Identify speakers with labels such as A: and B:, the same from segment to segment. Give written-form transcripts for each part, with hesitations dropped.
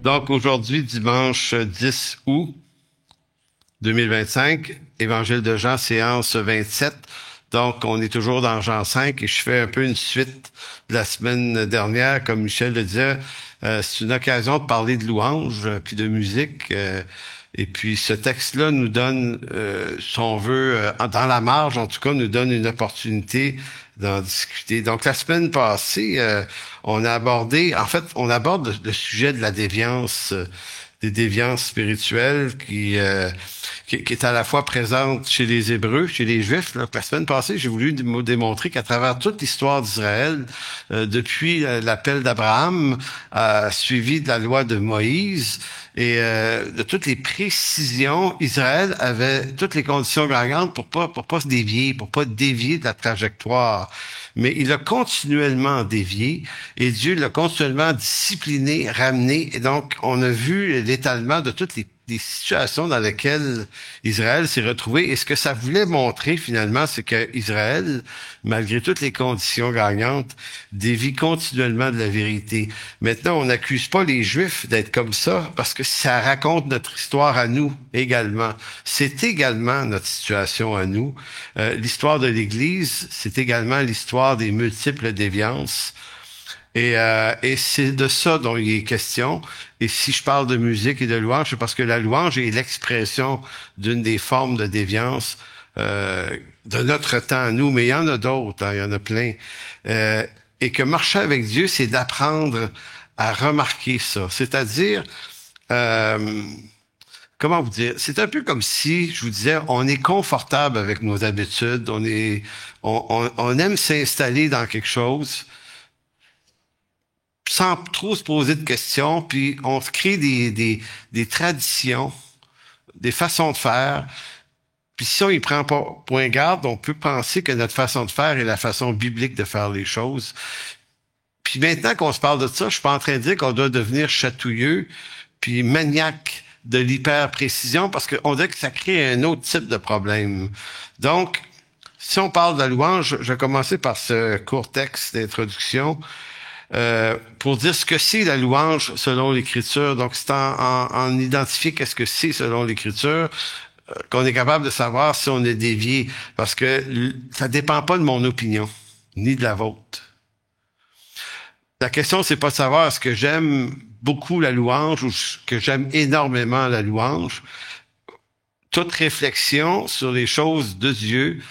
A: Donc aujourd'hui, dimanche 10 août 2025, Évangile de Jean, séance 27. Donc on est toujours dans Jean 5 et je fais un peu une suite de la semaine dernière, comme Michel le disait. C'est une occasion de parler de louange puis de musique. Et puis ce texte-là nous donne, si on veut, dans la marge en tout cas, nous donne une opportunité d'en discuter. Donc la semaine passée, on a abordé, en fait, on aborde le sujet de la déviance, des déviances spirituelles qui est à la fois présente chez les Hébreux, chez les Juifs. Là. La semaine passée, j'ai voulu démontrer qu'à travers toute l'histoire d'Israël, depuis l'appel d'Abraham, suivi de la loi de Moïse, et de toutes les précisions, Israël avait toutes les conditions gagnantes pour pas se dévier, pour pas dévier de la trajectoire. Mais il a continuellement dévié et Dieu l'a continuellement discipliné, ramené. Et donc, on a vu l'étalement de toutes les situations dans lesquelles Israël s'est retrouvé. Et ce que ça voulait montrer, finalement, c'est que Israël, malgré toutes les conditions gagnantes, dévie continuellement de la vérité. Maintenant, on n'accuse pas les Juifs d'être comme ça, parce que ça raconte notre histoire à nous également. C'est également notre situation à nous. L'histoire de l'Église, c'est également l'histoire des multiples déviances. Et c'est de ça dont il est question. Et si je parle de musique et de louange, c'est parce que la louange est l'expression d'une des formes de déviance de notre temps, nous. Mais il y en a d'autres, hein, il y en a plein. Et que marcher avec Dieu, c'est d'apprendre à remarquer ça. C'est-à-dire, comment vous dire? C'est un peu comme si, je vous disais, on est confortable avec nos habitudes, on aime s'installer dans quelque chose, sans trop se poser de questions, puis on se crée des traditions, des façons de faire. Puis si on y prend pas point garde, on peut penser que notre façon de faire est la façon biblique de faire les choses. Puis maintenant qu'on se parle de ça, je suis pas en train de dire qu'on doit devenir chatouilleux, puis maniaque de l'hyper-précision, parce qu'on dirait que ça crée un autre type de problème. Donc, si on parle de la louange, je vais commencer par ce court texte d'introduction. Pour dire ce que c'est la louange selon l'Écriture. Donc, c'est en identifier qu'est-ce que c'est selon l'Écriture qu'on est capable de savoir si on est dévié. Parce que ça dépend pas de mon opinion, ni de la vôtre. La question, c'est pas de savoir est-ce que j'aime beaucoup la louange ou que j'aime énormément la louange. Toute réflexion sur les choses de Dieu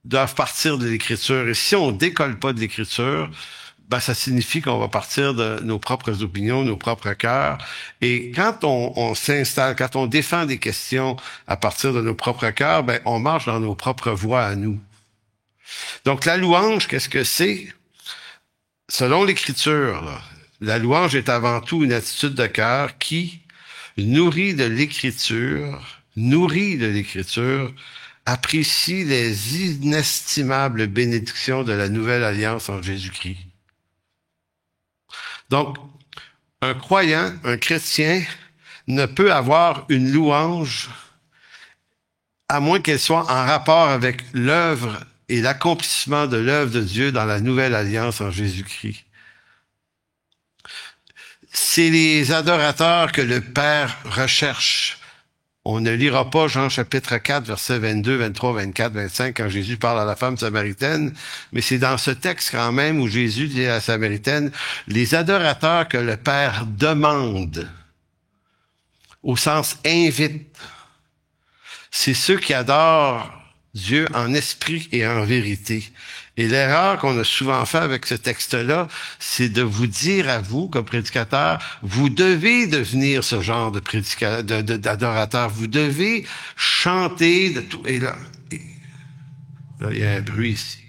A: doivent partir de l'Écriture. Et si on décolle pas de l'Écriture, ben, ça signifie qu'on va partir de nos propres opinions, nos propres cœurs. Et quand on s'installe, quand on défend des questions à partir de nos propres cœurs, ben, on marche dans nos propres voies à nous. Donc, la louange, qu'est-ce que c'est? Selon l'Écriture, là, la louange est avant tout une attitude de cœur qui, nourrie de l'Écriture, apprécie les inestimables bénédictions de la nouvelle alliance en Jésus-Christ. Donc, un croyant, un chrétien, ne peut avoir une louange à moins qu'elle soit en rapport avec l'œuvre et l'accomplissement de l'œuvre de Dieu dans la nouvelle alliance en Jésus-Christ. C'est les adorateurs que le Père recherche. On ne lira pas Jean chapitre 4, versets 22, 23, 24, 25, quand Jésus parle à la femme samaritaine, mais c'est dans ce texte quand même où Jésus dit à la samaritaine, les adorateurs que le Père demande, au sens invite, c'est ceux qui adorent Dieu en esprit et en vérité. Et l'erreur qu'on a souvent fait avec ce texte-là, c'est de vous dire à vous, comme prédicateur, vous devez devenir ce genre de d'adorateur. Vous devez chanter de tout. Et là, il y a un bruit ici.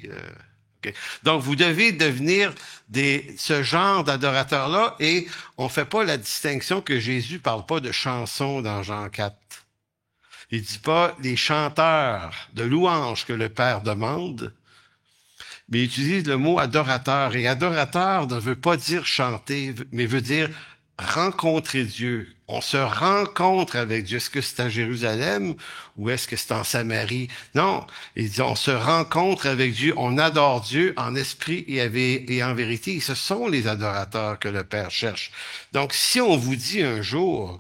A: Okay. Donc, vous devez devenir ce genre d'adorateur-là, et on fait pas la distinction que Jésus parle pas de chansons dans Jean 4. Il dit pas les chanteurs de louanges que le Père demande, mais il utilise le mot adorateur. Et adorateur ne veut pas dire chanter, mais veut dire rencontrer Dieu. On se rencontre avec Dieu. Est-ce que c'est à Jérusalem ou est-ce que c'est en Samarie? Non, il dit on se rencontre avec Dieu, on adore Dieu en esprit et en vérité. Et ce sont les adorateurs que le Père cherche. Donc, si on vous dit un jour,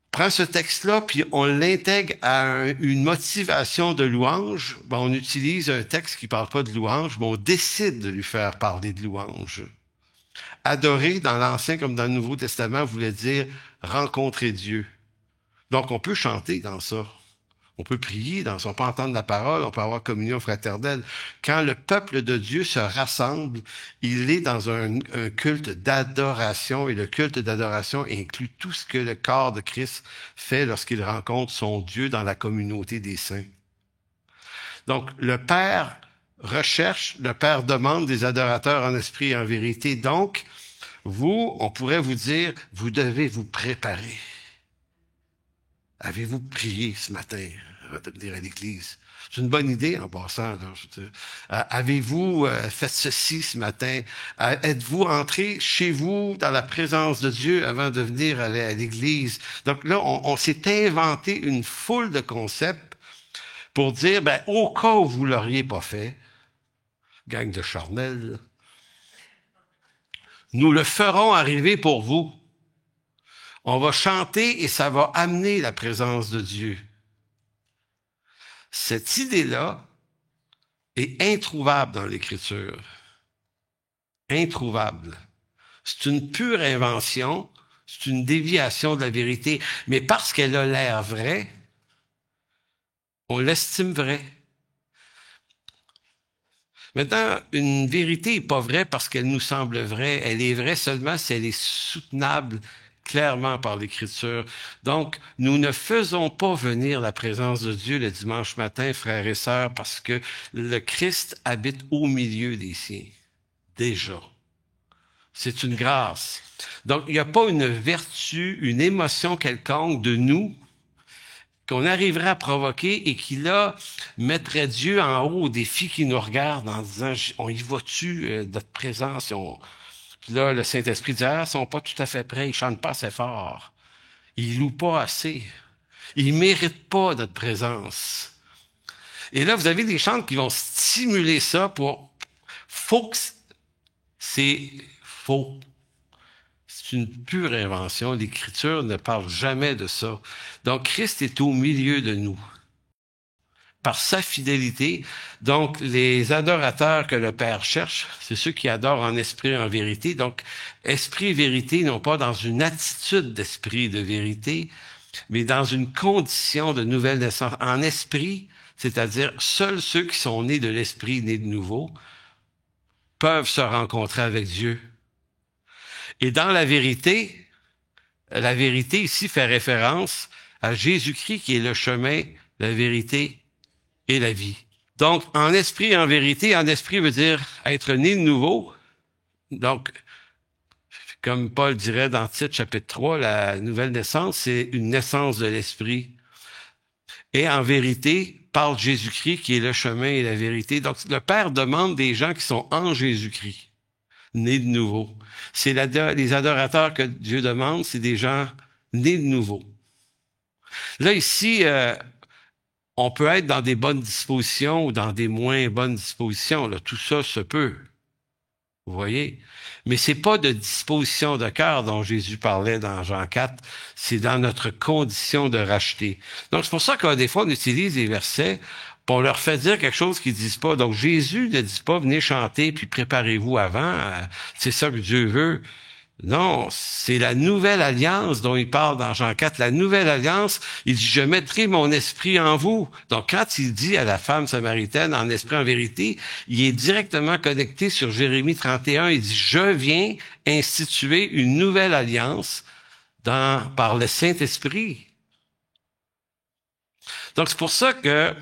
A: prends ce texte-là, puis on l'intègre à une motivation de louange, ben on utilise un texte qui parle pas de louange, mais on décide de lui faire parler de louange. Adorer, dans l'Ancien comme dans le Nouveau Testament, voulait dire rencontrer Dieu. Donc, on peut chanter dans ça. On peut prier dans ça. On peut entendre la parole, on peut avoir communion fraternelle. Quand le peuple de Dieu se rassemble, il est dans un culte d'adoration et le culte d'adoration inclut tout ce que le corps de Christ fait lorsqu'il rencontre son Dieu dans la communauté des saints. Donc, le Père recherche, le Père demande des adorateurs en esprit et en vérité. Donc, vous, on pourrait vous dire, vous devez vous préparer. Avez-vous prié ce matin avant de venir à l'église? C'est une bonne idée en passant. Avez-vous fait ceci ce matin? Êtes-vous entré chez vous dans la présence de Dieu avant de venir aller à l'église? Donc là, on s'est inventé une foule de concepts pour dire, ben, au cas où vous l'auriez pas fait, gang de charnel, nous le ferons arriver pour vous. On va chanter et ça va amener la présence de Dieu. Cette idée-là est introuvable dans l'Écriture. Introuvable. C'est une pure invention, c'est une déviation de la vérité, mais parce qu'elle a l'air vraie, on l'estime vraie. Maintenant, une vérité n'est pas vraie parce qu'elle nous semble vraie. Elle est vraie seulement si elle est soutenable clairement par l'Écriture. Donc, nous ne faisons pas venir la présence de Dieu le dimanche matin, frères et sœurs, parce que le Christ habite au milieu des siens. Déjà. C'est une grâce. Donc, il n'y a pas une vertu, une émotion quelconque de nous qu'on arriverait à provoquer et qui, là, mettrait Dieu en haut au défi qui nous regarde en disant, on y va-tu, notre présence? Puis là, le Saint-Esprit dit, ils sont pas tout à fait prêts, ils chantent pas assez fort. Ils louent pas assez. Ils méritent pas notre présence. Et là, vous avez des chants qui vont stimuler ça pour, c'est faux. C'est une pure invention. L'Écriture ne parle jamais de ça. Donc, Christ est au milieu de nous. Par sa fidélité. Donc, les adorateurs que le Père cherche, c'est ceux qui adorent en esprit et en vérité. Donc, esprit et vérité, non pas dans une attitude d'esprit de vérité, mais dans une condition de nouvelle naissance. En esprit, c'est-à-dire seuls ceux qui sont nés de l'esprit, nés de nouveau, peuvent se rencontrer avec Dieu. Et dans la vérité ici fait référence à Jésus-Christ qui est le chemin, la vérité et la vie. Donc, en esprit et en vérité, en esprit veut dire être né de nouveau. Donc, comme Paul dirait dans Tite, chapitre 3, la nouvelle naissance, c'est une naissance de l'esprit. Et en vérité, parle Jésus-Christ qui est le chemin et la vérité. Donc, le Père demande des gens qui sont en Jésus-Christ, nés de nouveau. C'est les adorateurs que Dieu demande, c'est des gens nés de nouveau. Là, ici, on peut être dans des bonnes dispositions ou dans des moins bonnes dispositions. Là, tout ça se peut. Vous voyez? Mais c'est pas de disposition de cœur dont Jésus parlait dans Jean 4, c'est dans notre condition de racheter. Donc, c'est pour ça que des fois, on utilise des versets, puis on leur fait dire quelque chose qu'ils disent pas. Donc, Jésus ne dit pas, venez chanter, puis préparez-vous avant. C'est ça que Dieu veut. Non, c'est la nouvelle alliance dont il parle dans Jean 4. La nouvelle alliance, il dit, je mettrai mon esprit en vous. Donc, quand il dit à la femme samaritaine, en esprit, en vérité, il est directement connecté sur Jérémie 31. Il dit, je viens instituer une nouvelle alliance par le Saint-Esprit. Donc, c'est pour ça que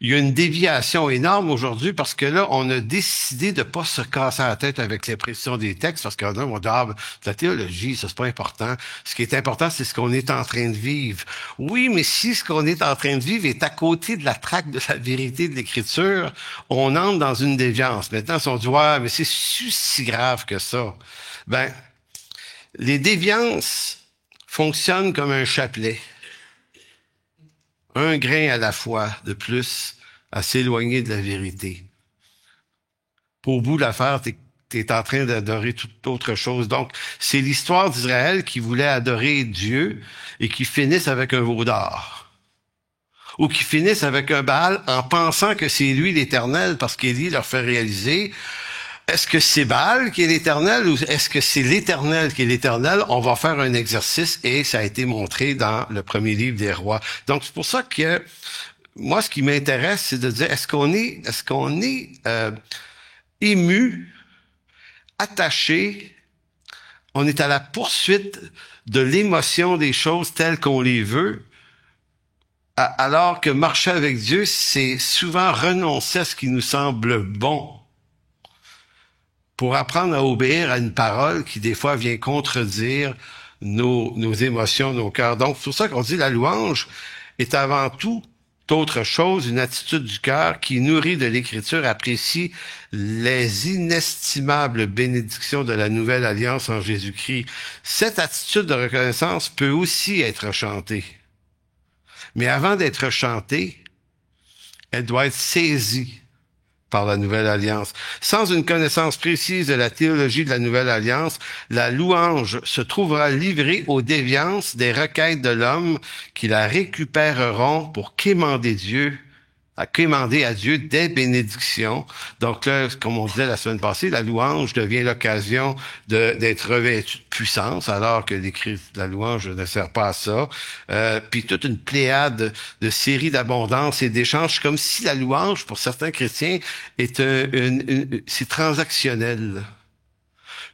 A: il y a une déviation énorme aujourd'hui parce que là, on a décidé de pas se casser la tête avec les précisions des textes parce qu'on dit, ah, la théologie, ça c'est pas important. Ce qui est important, c'est ce qu'on est en train de vivre. Oui, mais si ce qu'on est en train de vivre est à côté de la traque de la vérité de l'Écriture, on entre dans une déviance. Maintenant, si on dit, ouais, mais c'est si grave que ça. Ben, les déviances fonctionnent comme un chapelet. Un grain à la fois de plus à s'éloigner de la vérité. Pour bout de l'affaire, t'es en train d'adorer toute autre chose. Donc, c'est l'histoire d'Israël qui voulait adorer Dieu et qui finissent avec un veau d'or. Ou qui finissent avec un Baal en pensant que c'est lui l'Éternel parce qu'Élie leur fait réaliser, est-ce que c'est Baal qui est l'Éternel ou est-ce que c'est l'Éternel qui est l'Éternel? On va faire un exercice et ça a été montré dans le premier livre des rois. Donc, c'est pour ça que moi, ce qui m'intéresse, c'est de dire, est-ce qu'on est ému, attaché, on est à la poursuite de l'émotion des choses telles qu'on les veut, alors que marcher avec Dieu, c'est souvent renoncer à ce qui nous semble bon pour apprendre à obéir à une parole qui, des fois, vient contredire nos émotions, nos cœurs. Donc, c'est pour ça qu'on dit la louange est avant tout autre chose, une attitude du cœur qui, nourrie de l'Écriture, apprécie les inestimables bénédictions de la nouvelle alliance en Jésus-Christ. Cette attitude de reconnaissance peut aussi être chantée. Mais avant d'être chantée, elle doit être saisie par la Nouvelle Alliance. Sans une connaissance précise de la théologie de la Nouvelle Alliance, la louange se trouvera livrée aux déviances des requêtes de l'homme qui la récupéreront pour quémander à Dieu des bénédictions. Donc là, comme on disait la semaine passée, la louange devient l'occasion d'être revêtu de puissance, alors que la louange ne sert pas à ça. Puis toute une pléiade de séries d'abondance et d'échanges, comme si la louange, pour certains chrétiens, est c'est transactionnel.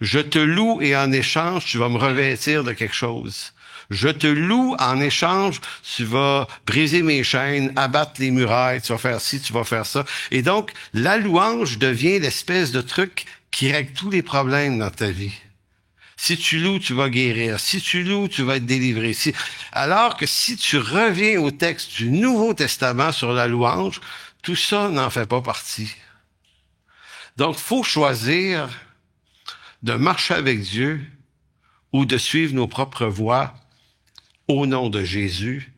A: Je te loue et en échange, tu vas me revêtir de quelque chose. Je te loue, en échange, tu vas briser mes chaînes, abattre les murailles, tu vas faire ci, tu vas faire ça. Et donc, la louange devient l'espèce de truc qui règle tous les problèmes dans ta vie. Si tu loues, tu vas guérir. Si tu loues, tu vas être délivré. Alors que si tu reviens au texte du Nouveau Testament sur la louange, tout ça n'en fait pas partie. Donc, faut choisir de marcher avec Dieu ou de suivre nos propres voies au nom de Jésus,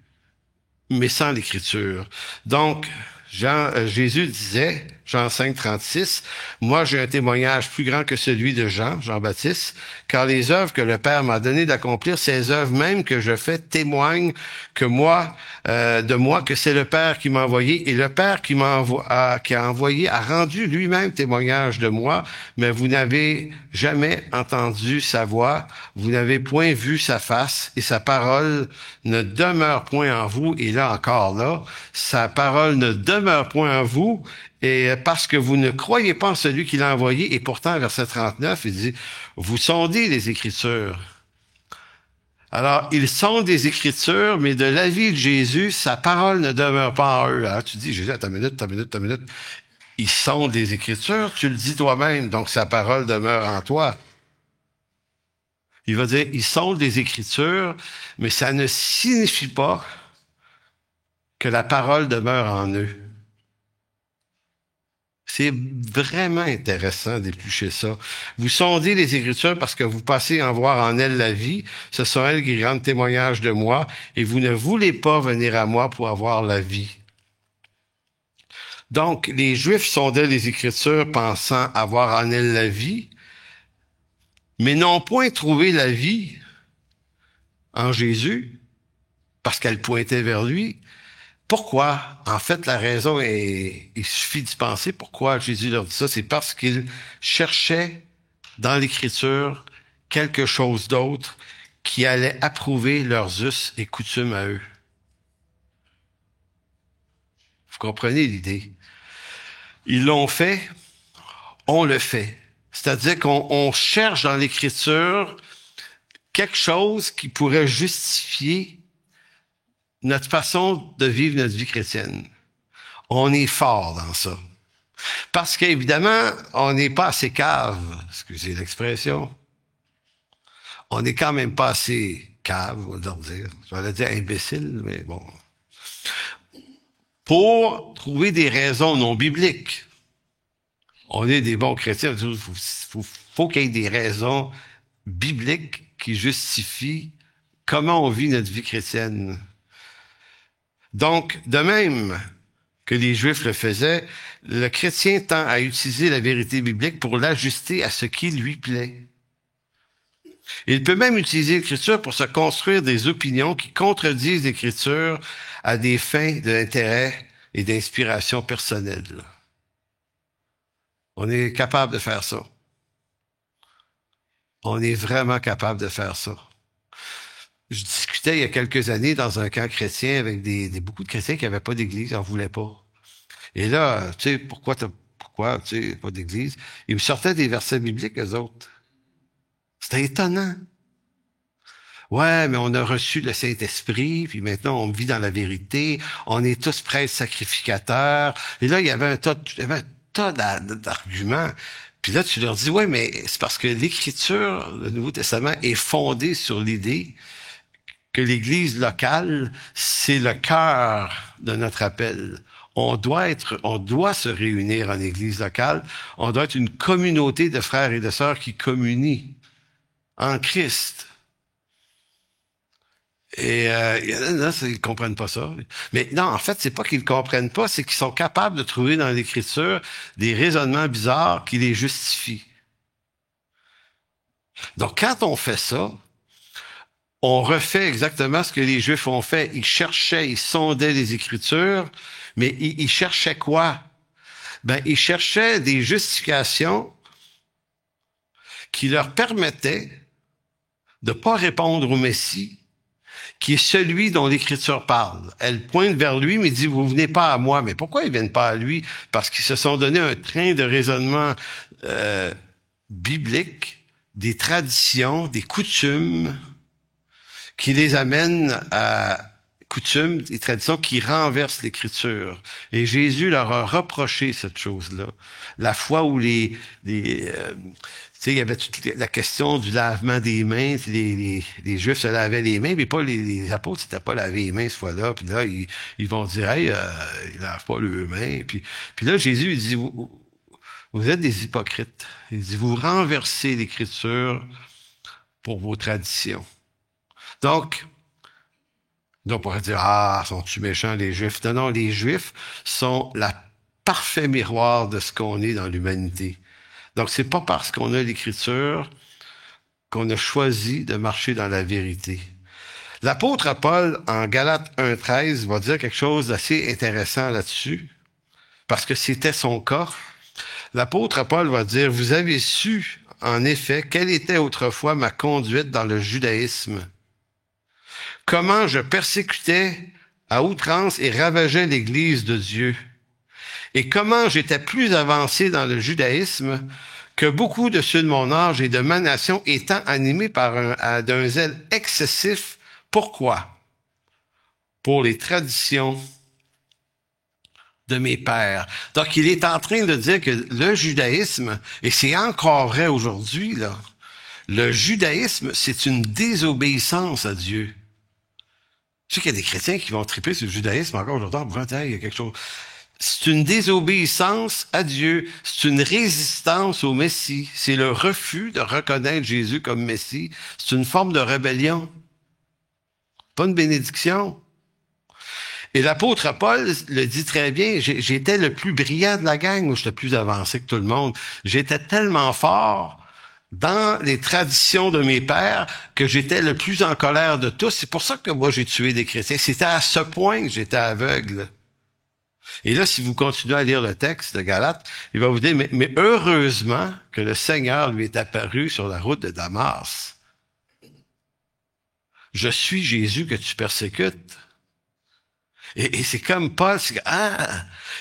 A: mais sans l'Écriture. Donc, Jésus disait, Jean 5, 36, « Moi, j'ai un témoignage plus grand que celui de Jean-Baptiste, car les œuvres que le Père m'a donné d'accomplir, ces œuvres même que je fais témoignent que de moi, que c'est le Père qui m'a envoyé, et le Père qui a envoyé a rendu lui-même témoignage de moi, mais vous n'avez jamais entendu sa voix, vous n'avez point vu sa face, et sa parole ne demeure point en vous. » Et là encore, sa parole ne demeure point en vous, et parce que vous ne croyez pas en celui qui l'a envoyé. Et pourtant, verset 39, il dit, vous sondez les Écritures. Alors, ils sondent les Écritures, mais de l'avis de Jésus, sa parole ne demeure pas en eux. Alors, tu dis, Jésus, attends une minute. Ils sondent les Écritures, tu le dis toi-même, donc sa parole demeure en toi. Il va dire, ils sondent les Écritures, mais ça ne signifie pas que la parole demeure en eux. C'est vraiment intéressant d'éplucher ça. Vous sondez les Écritures parce que vous passez en voir en elles la vie. Ce sont elles qui rendent témoignage de moi et vous ne voulez pas venir à moi pour avoir la vie. Donc, les Juifs sondaient les Écritures pensant avoir en elles la vie, mais n'ont point trouvé la vie en Jésus parce qu'elle pointait vers lui. Pourquoi? En fait, la raison est, il suffit d'y penser. Pourquoi Jésus leur dit ça? C'est parce qu'ils cherchaient dans l'Écriture quelque chose d'autre qui allait approuver leurs us et coutumes à eux. Vous comprenez l'idée? Ils l'ont fait, on le fait. C'est-à-dire qu'on cherche dans l'Écriture quelque chose qui pourrait justifier notre façon de vivre notre vie chrétienne. On est fort dans ça. Parce qu'évidemment, on n'est pas assez cave, excusez l'expression. On n'est quand même pas assez cave, on va dire. Je vais dire imbécile, mais bon. Pour trouver des raisons non bibliques. On est des bons chrétiens. Il faut qu'il y ait des raisons bibliques qui justifient comment on vit notre vie chrétienne. Donc, de même que les Juifs le faisaient, le chrétien tend à utiliser la vérité biblique pour l'ajuster à ce qui lui plaît. Il peut même utiliser l'Écriture pour se construire des opinions qui contredisent l'Écriture à des fins d'intérêt et d'inspiration personnelle. On est capable de faire ça. On est vraiment capable de faire ça. Je discutais il y a quelques années dans un camp chrétien avec beaucoup de chrétiens qui n'avaient pas d'église, n'en voulaient pas. Et là, tu sais, pourquoi, tu sais, pas d'église? Ils me sortaient des versets bibliques, eux autres. C'était étonnant. Ouais, mais on a reçu le Saint-Esprit, puis maintenant on vit dans la vérité, on est tous prêtres sacrificateurs. Et là, il y avait un tas d'arguments. Puis là, tu leur dis, ouais, mais c'est parce que l'Écriture, le Nouveau Testament, est fondée sur l'idée que l'Église locale, c'est le cœur de notre appel. On doit se réunir en Église locale. On doit être une communauté de frères et de sœurs qui communient en Christ. Et là, ils comprennent pas ça. Mais non, en fait, c'est pas qu'ils comprennent pas, c'est qu'ils sont capables de trouver dans l'Écriture des raisonnements bizarres qui les justifient. Donc, quand on fait ça, on refait exactement ce que les Juifs ont fait. Ils sondaient les Écritures, mais ils cherchaient quoi? Ben, ils cherchaient des justifications qui leur permettaient de pas répondre au Messie, qui est celui dont l'Écriture parle. Elle pointe vers lui, mais dit, vous venez pas à moi. Mais pourquoi ils viennent pas à lui? Parce qu'ils se sont donné un train de raisonnement biblique, des traditions, des coutumes, qui les amènent à coutumes et traditions qui renversent l'Écriture. Et Jésus leur a reproché cette chose-là. La fois où tu sais, il y avait toute la question du lavement des mains. Les Juifs se lavaient les mains, mais pas les apôtres s'étaient pas lavé les mains cette fois-là. Puis là, ils vont dire, hey, ils lavent pas leurs mains. Puis là, Jésus, il dit, vous êtes des hypocrites. Il dit, vous renversez l'Écriture pour vos traditions. Donc, on pourrait dire, sont-tu méchants les Juifs? Non, les Juifs sont le parfait miroir de ce qu'on est dans l'humanité. Donc, c'est pas parce qu'on a l'Écriture qu'on a choisi de marcher dans la vérité. L'apôtre Paul, en Galates 1,13, va dire quelque chose d'assez intéressant là-dessus, parce que c'était son cas. L'apôtre Paul va dire, vous avez su, en effet, quelle était autrefois ma conduite dans le judaïsme. Comment je persécutais à outrance et ravageais l'Église de Dieu. Et comment j'étais plus avancé dans le judaïsme que beaucoup de ceux de mon âge et de ma nation étant animés par d'un zèle excessif. Pourquoi? Pour les traditions de mes pères. Donc, il est en train de dire que le judaïsme, et c'est encore vrai aujourd'hui, là, le judaïsme, c'est une désobéissance à Dieu. Je sais qu'il y a des chrétiens qui vont triper sur le judaïsme encore aujourd'hui en disant, il y a quelque chose. C'est une désobéissance à Dieu. C'est une résistance au Messie. C'est le refus de reconnaître Jésus comme Messie. C'est une forme de rébellion. Pas une bénédiction. Et l'apôtre Paul le dit très bien, j'étais le plus brillant de la gang, moi j'étais plus avancé que tout le monde. J'étais tellement fort dans les traditions de mes pères que j'étais le plus en colère de tous. C'est pour ça que moi j'ai tué des chrétiens. C'était à ce point que j'étais aveugle. Et là, si vous continuez à lire le texte de Galates, il va vous dire, mais heureusement que le Seigneur lui est apparu sur la route de Damas. Je suis Jésus que tu persécutes. Et c'est comme Paul,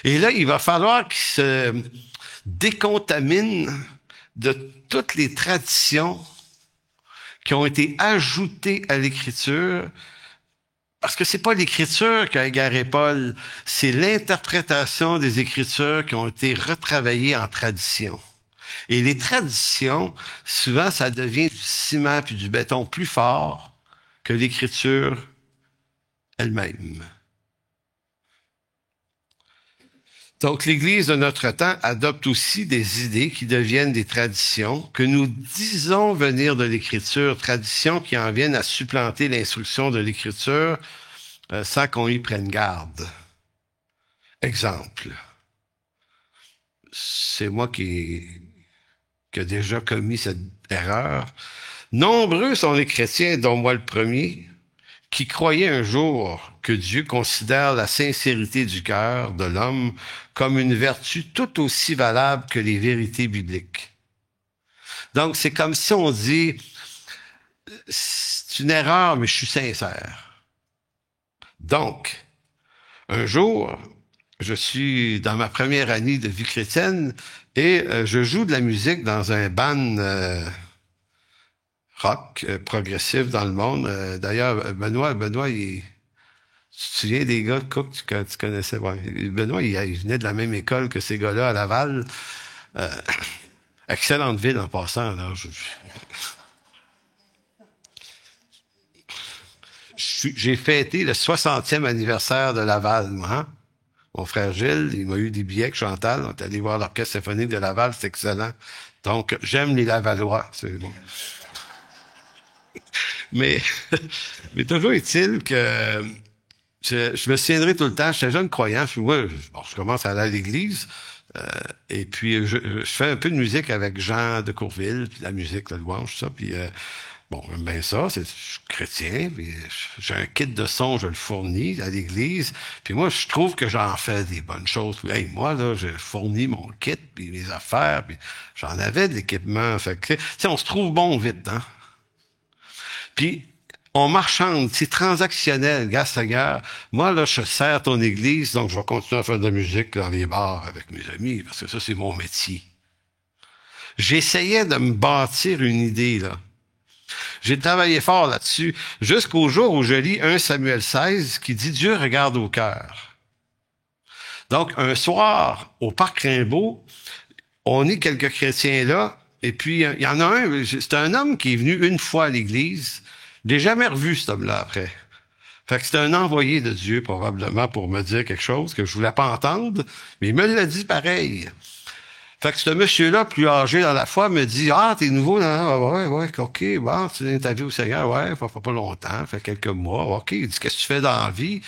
A: et là, il va falloir qu'il se décontamine de toutes les traditions qui ont été ajoutées à l'Écriture Parce que c'est pas l'Écriture qui a égaré Paul, c'est l'interprétation des Écritures qui ont été retravaillées en tradition. Et les traditions, souvent, ça devient du ciment puis du béton plus fort que l'Écriture elle-même. Donc, l'Église de notre temps adopte aussi des idées qui deviennent des traditions que nous disons venir de l'Écriture, traditions qui en viennent à supplanter l'instruction de l'Écriture sans qu'on y prenne garde. Exemple, c'est moi qui a déjà commis cette erreur. Nombreux sont les chrétiens, dont moi le premier, qui croyaient un jour que Dieu considère la sincérité du cœur de l'homme comme une vertu tout aussi valable que les vérités bibliques. Donc, c'est comme si on dit, c'est une erreur, mais je suis sincère. Donc, un jour, je suis dans ma première année de vie chrétienne et je joue de la musique dans un band rock progressif dans le monde. D'ailleurs, Benoît, tu te souviens des gars de Cook que tu connaissais? Ouais. Benoît, il venait de la même école que ces gars-là à Laval. Euh, excellente ville en passant. Là. J'ai fêté le 60e anniversaire de Laval, moi. Hein? Mon frère Gilles, il m'a eu des billets avec Chantal. On est allé voir l'Orchestre symphonique de Laval, c'est excellent. Donc, j'aime les Lavallois. C'est bon. Mais, mais toujours est-il que je me souviendrai tout le temps, j'étais jeune croyant, je commence à aller à l'église, et puis je fais un peu de musique avec Jean de Courville, puis la musique, la louange, tout ça, puis bon, j'aime bien ça, je suis chrétien, puis j'ai un kit de son, je le fournis à l'église, puis moi, je trouve que j'en fais des bonnes choses. Puis, hey, moi, là, j'ai fourni mon kit, puis mes affaires, puis j'en avais de l'équipement, fait que, tu sais, on se trouve bon vite, hein. Puis, on marchande, c'est transactionnel, gars, Seigneur. Moi, là, je sers ton église, donc je vais continuer à faire de la musique dans les bars avec mes amis, parce que ça, c'est mon métier. J'essayais de me bâtir une idée, là. J'ai travaillé fort là-dessus, jusqu'au jour où je lis 1 Samuel 16 qui dit « Dieu regarde au cœur ». Donc, un soir, au Parc Rimbaud, on est quelques chrétiens là, et puis il y en a un, c'est un homme qui est venu une fois à l'église. Je l'ai jamais revu, cet homme-là, après. Fait que c'était un envoyé de Dieu, probablement, pour me dire quelque chose que je voulais pas entendre, mais il me l'a dit pareil. Fait que ce monsieur-là, plus âgé dans la foi, me dit « Ah, t'es nouveau, non? Ouais, OK, bon, tu viens ta vie au Seigneur, ouais, fait pas longtemps, fait quelques mois, OK. » Il dit « Qu'est-ce que tu fais dans la vie? »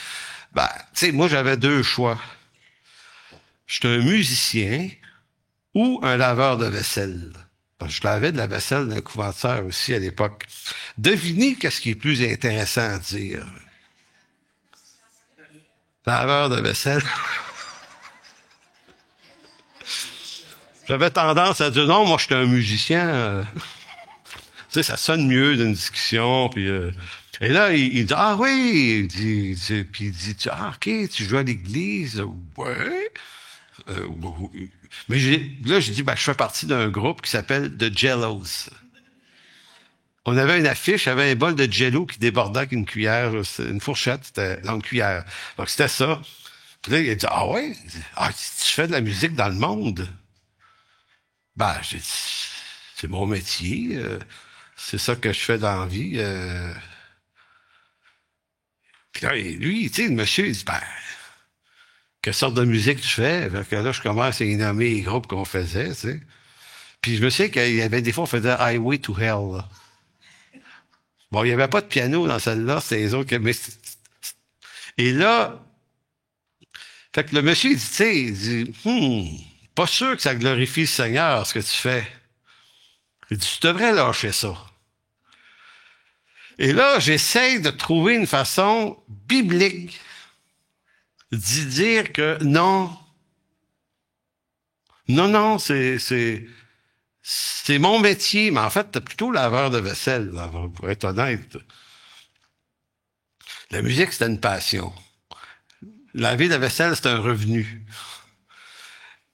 A: Ben, tu sais, moi, j'avais deux choix. J'étais un musicien ou un laveur de vaisselle. Parce que je lavais de la vaisselle d'un couventière aussi à l'époque. Devinez qu'est-ce qui est plus intéressant à dire. Laveur de vaisselle. J'avais tendance à dire non, moi je suis un musicien. Tu sais, ça sonne mieux d'une discussion. Puis, et là, il dit ah oui, puis il dit ah ok, tu joues à l'église, ouais. Mais là, j'ai dit, ben, je fais partie d'un groupe qui s'appelle The Jellos. On avait une affiche, il y avait un bol de jello qui débordait avec une cuillère, une fourchette, c'était dans une cuillère. Donc, c'était ça. Puis là, il a dit, ah ouais? Ah, tu fais de la musique dans le monde? Ben, j'ai dit, c'est mon métier, c'est ça que je fais dans la vie. Puis là, lui, tu sais, le monsieur, il dit, ben, quelle sorte de musique tu fais? Fait que là, je commence à y nommer les groupes qu'on faisait, tu sais. Puis je me souviens qu'il y avait des fois, on faisait Highway to Hell. Là. Bon, il n'y avait pas de piano dans celle-là, c'est les autres. Et là, fait que le monsieur, il dit, tu sais, il dit, pas sûr que ça glorifie le Seigneur, ce que tu fais. Il dit, tu devrais lâcher ça. Et là, j'essaie de trouver une façon biblique d'y dire que non, c'est mon métier, mais en fait, t'es plutôt laveur de vaisselle, là, pour être honnête. La musique, c'était une passion. Laver la vaisselle, c'est un revenu.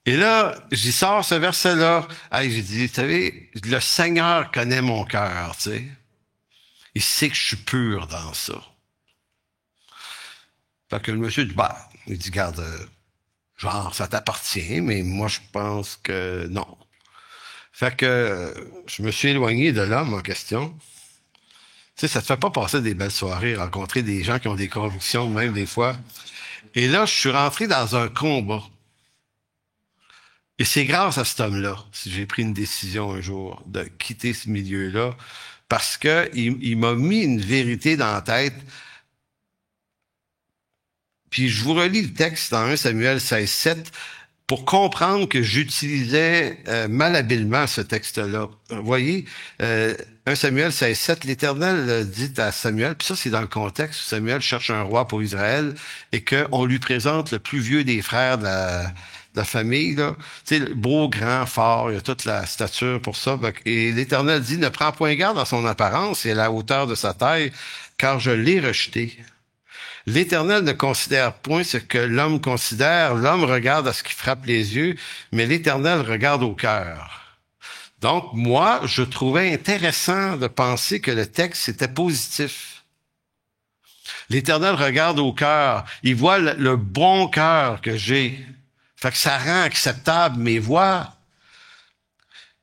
A: Et là, j'y sors ce verset-là. Hey, j'ai dit, vous savez, le Seigneur connaît mon cœur, tu sais. Il sait que je suis pur dans ça. Fait que le monsieur dit, bah, il dit, garde, genre, ça t'appartient, mais moi, je pense que non. Fait que je me suis éloigné de l'homme en question. Tu sais, ça te fait pas passer des belles soirées, rencontrer des gens qui ont des convictions, même des fois. Et là, je suis rentré dans un combat. Et c'est grâce à cet homme-là, si j'ai pris une décision un jour de quitter ce milieu-là, parce que il m'a mis une vérité dans la tête. Puis je vous relis le texte dans 1 Samuel 16:7 pour comprendre que j'utilisais malhabilement ce texte-là. Vous voyez, 1 Samuel 16:7, l'Éternel dit à Samuel, puis ça c'est dans le contexte où Samuel cherche un roi pour Israël et qu'on lui présente le plus vieux des frères de la famille, là. Tu sais, beau, grand, fort, il a toute la stature pour ça. Et l'Éternel dit, ne prends point garde à son apparence et à la hauteur de sa taille, car je l'ai rejeté. L'Éternel ne considère point ce que l'homme considère. L'homme regarde à ce qui frappe les yeux, mais l'Éternel regarde au cœur. Donc, moi, je trouvais intéressant de penser que le texte était positif. L'Éternel regarde au cœur. Il voit le bon cœur que j'ai. Fait que ça rend acceptable mes voix.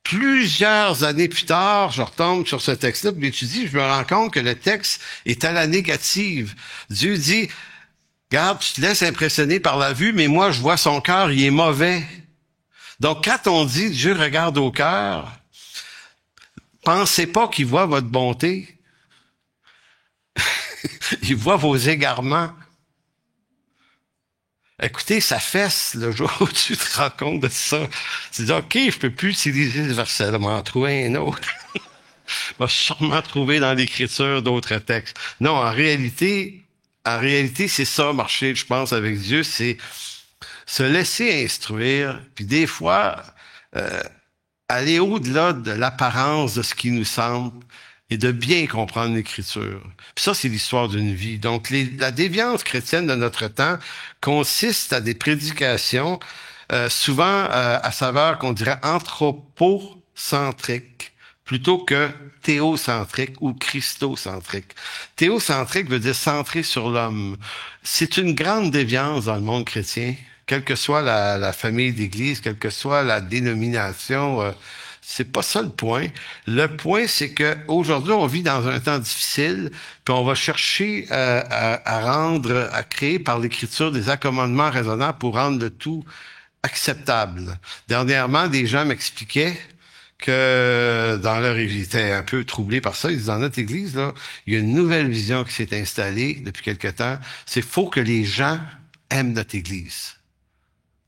A: Plusieurs années plus tard, je retombe sur ce texte-là, puis j'étudie, je me rends compte que le texte est à la négative. Dieu dit, regarde, tu te laisses impressionner par la vue, mais moi, je vois son cœur, il est mauvais. Donc, quand on dit Dieu regarde au cœur, pensez pas qu'il voit votre bonté. Il voit vos égarements. Écoutez, ça fesse le jour où tu te rends compte de ça. Tu dis, OK, je peux plus utiliser ce verset, je vais en trouver un autre. Je vais sûrement trouver dans l'Écriture d'autres textes. Non, en réalité, c'est ça, marcher, je pense, avec Dieu, c'est se laisser instruire, puis des fois, aller au-delà de l'apparence de ce qui nous semble et de bien comprendre l'Écriture. Puis ça, c'est l'histoire d'une vie. Donc, la déviance chrétienne de notre temps consiste à des prédications souvent à saveur qu'on dirait anthropocentrique plutôt que théocentrique ou christocentrique. Théocentrique veut dire centré sur l'homme. C'est une grande déviance dans le monde chrétien, quelle que soit la famille d'église, quelle que soit la dénomination. C'est pas ça le point. Le point, c'est que aujourd'hui, on vit dans un temps difficile, puis on va chercher à créer par l'Écriture des accommodements raisonnables pour rendre le tout acceptable. Dernièrement, des gens m'expliquaient que ils étaient un peu troublés par ça. Ils disaient, dans notre église, là, il y a une nouvelle vision qui s'est installée depuis quelque temps. C'est faut que les gens aiment notre église.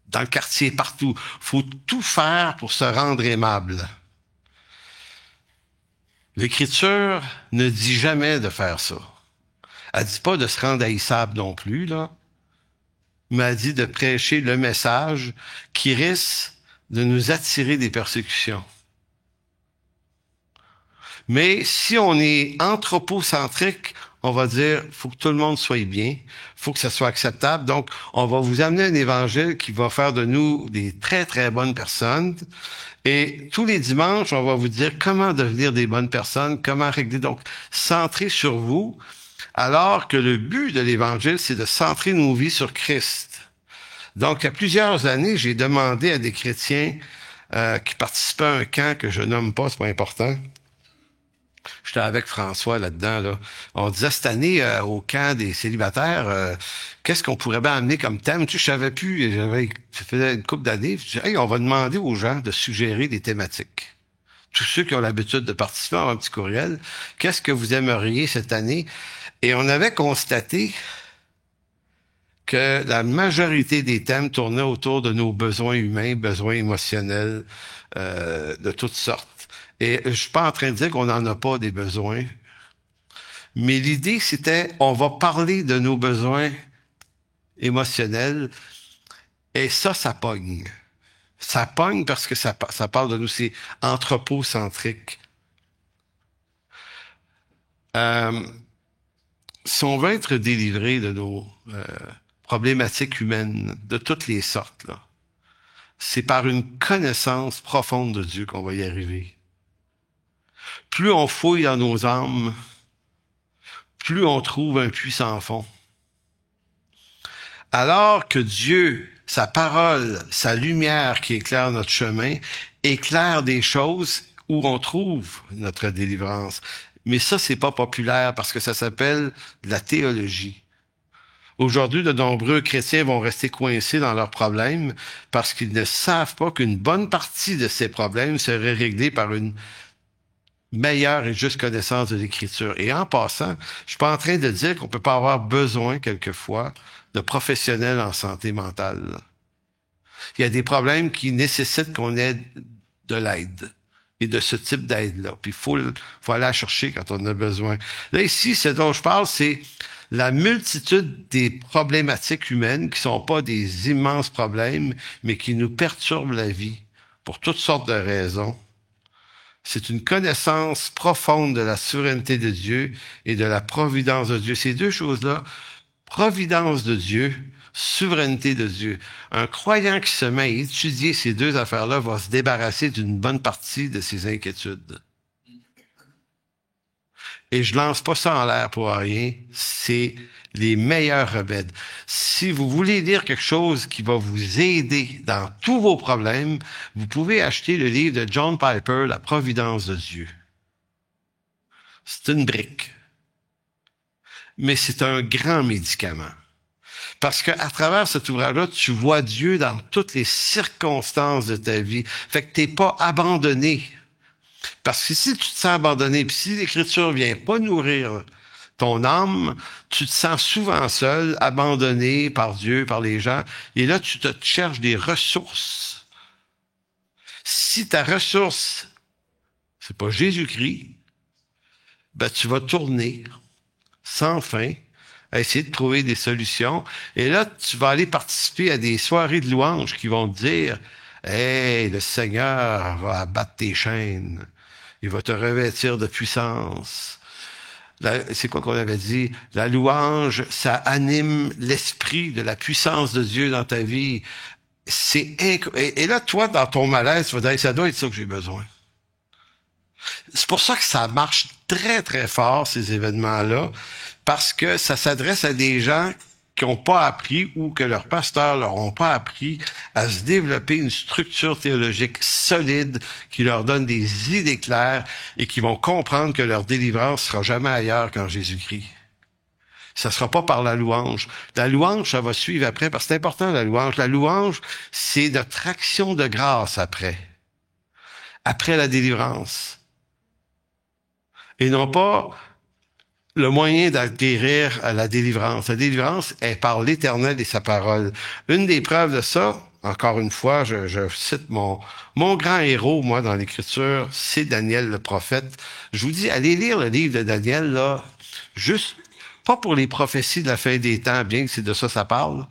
A: Dans le quartier, partout. Faut tout faire pour se rendre aimable. L'Écriture ne dit jamais de faire ça. Elle dit pas de se rendre haïssable non plus, là. Mais elle dit de prêcher le message qui risque de nous attirer des persécutions. Mais si on est anthropocentrique, on va dire, faut que tout le monde soit bien, faut que ça soit acceptable. Donc, on va vous amener un évangile qui va faire de nous des très, très bonnes personnes. Et tous les dimanches, on va vous dire comment devenir des bonnes personnes, comment régler. Donc, centrer sur vous, alors que le but de l'évangile, c'est de centrer nos vies sur Christ. Donc, il y a plusieurs années, j'ai demandé à des chrétiens qui participaient à un camp que je nomme pas, c'est pas important. J'étais avec François là-dedans, là. On disait cette année au camp des célibataires, qu'est-ce qu'on pourrait bien amener comme thème? Tu sais, je savais plus, ça faisait une couple d'années. Je disais, hey, on va demander aux gens de suggérer des thématiques. Tous ceux qui ont l'habitude de participer à un petit courriel, qu'est-ce que vous aimeriez cette année? Et on avait constaté que la majorité des thèmes tournaient autour de nos besoins humains, besoins émotionnels, de toutes sortes. Et je suis pas en train de dire qu'on n'en a pas des besoins, mais l'idée c'était, on va parler de nos besoins émotionnels, et ça pogne. Ça pogne parce que ça parle de nous, c'est anthropocentrique. Si on veut être délivré de nos problématiques humaines, de toutes les sortes, là, c'est par une connaissance profonde de Dieu qu'on va y arriver. Plus on fouille dans nos âmes, plus on trouve un puits sans fond. Alors que Dieu, sa parole, sa lumière qui éclaire notre chemin, éclaire des choses où on trouve notre délivrance. Mais ça, c'est pas populaire parce que ça s'appelle la théologie. Aujourd'hui, de nombreux chrétiens vont rester coincés dans leurs problèmes parce qu'ils ne savent pas qu'une bonne partie de ces problèmes serait réglée par une meilleure et juste connaissance de l'Écriture. Et en passant, je suis pas en train de dire qu'on peut pas avoir besoin, quelquefois, de professionnels en santé mentale. Il y a des problèmes qui nécessitent qu'on ait de l'aide. Et de ce type d'aide-là. Puis faut aller la chercher quand on en a besoin. Là, ici, ce dont je parle, c'est la multitude des problématiques humaines qui sont pas des immenses problèmes, mais qui nous perturbent la vie pour toutes sortes de raisons. C'est une connaissance profonde de la souveraineté de Dieu et de la providence de Dieu. Ces deux choses-là, providence de Dieu, souveraineté de Dieu. Un croyant qui se met à étudier ces deux affaires-là va se débarrasser d'une bonne partie de ses inquiétudes. Et je lance pas ça en l'air pour rien, c'est les meilleurs remèdes. Si vous voulez lire quelque chose qui va vous aider dans tous vos problèmes, vous pouvez acheter le livre de John Piper, La Providence de Dieu. C'est une brique. Mais c'est un grand médicament. Parce que à travers cet ouvrage-là, tu vois Dieu dans toutes les circonstances de ta vie. Fait que t'es pas abandonné. Parce que si tu te sens abandonné, puis si l'Écriture vient pas nourrir ton âme, tu te sens souvent seul, abandonné par Dieu, par les gens. Et là, tu te cherches des ressources. Si ta ressource, c'est pas Jésus-Christ, ben tu vas tourner sans fin à essayer de trouver des solutions. Et là, tu vas aller participer à des soirées de louanges qui vont te dire « Hey, le Seigneur va abattre tes chaînes. Il va te revêtir de puissance. » C'est quoi qu'on avait dit? La louange, ça anime l'esprit de la puissance de Dieu dans ta vie. Et là, toi, dans ton malaise, tu vas dire « Ça doit être ça que j'ai besoin. » C'est pour ça que ça marche très, très fort, ces événements-là, parce que ça s'adresse à des gens qui n'ont pas appris ou que leurs pasteurs leur ont pas appris à se développer une structure théologique solide qui leur donne des idées claires et qui vont comprendre que leur délivrance sera jamais ailleurs qu'en Jésus-Christ. Ça sera pas par la louange. La louange, ça va suivre après, parce que c'est important, la louange. La louange, c'est notre action de grâce après. Après la délivrance. Et non pas le moyen d'acquérir à la délivrance. La délivrance est par l'Éternel et sa parole. Une des preuves de ça, encore une fois, je cite mon grand héros, moi, dans l'Écriture, c'est Daniel le prophète. Je vous dis, allez lire le livre de Daniel, là, juste, pas pour les prophéties de la fin des temps, bien que c'est de ça parle,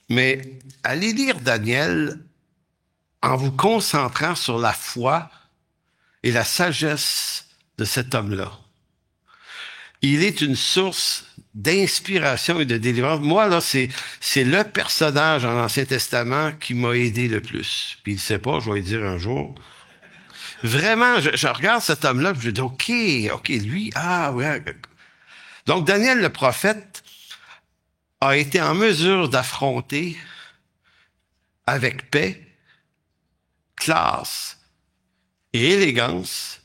A: mais allez lire Daniel en vous concentrant sur la foi et la sagesse de cet homme-là. Il est une source d'inspiration et de délivrance. Moi, là, c'est le personnage dans l'Ancien Testament qui m'a aidé le plus. Puis il sait pas, je vais lui dire un jour. Vraiment, je regarde cet homme-là, puis je dis, OK, lui, ah, ouais. Donc, Daniel le prophète a été en mesure d'affronter avec paix, classe et élégance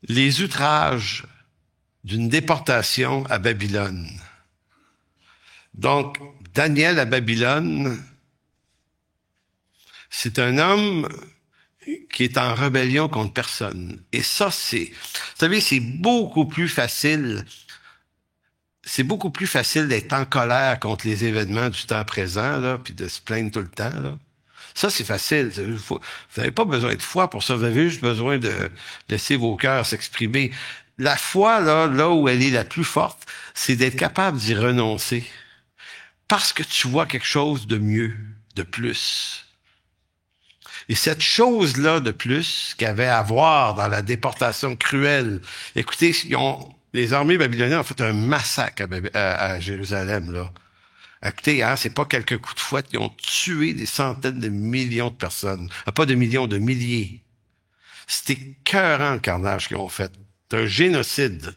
A: les outrages d'une déportation à Babylone. Donc, Daniel à Babylone, c'est un homme qui est en rébellion contre personne. Et ça, vous savez, c'est beaucoup plus facile d'être en colère contre les événements du temps présent, là, puis de se plaindre tout le temps, là. Ça, c'est facile. Vous n'avez pas besoin de foi pour ça. Vous avez juste besoin de laisser vos cœurs s'exprimer. La foi, là où elle est la plus forte, c'est d'être capable d'y renoncer. Parce que tu vois quelque chose de mieux, de plus. Et cette chose-là de plus qu'il y avait à voir dans la déportation cruelle. Écoutez, les armées babyloniennes ont fait un massacre à Jérusalem, là. Écoutez, c'est pas quelques coups de fouet qui ont tué des centaines de millions de personnes. Pas de millions, de milliers. C'était écœurant le carnage qu'ils ont fait. C'est un génocide.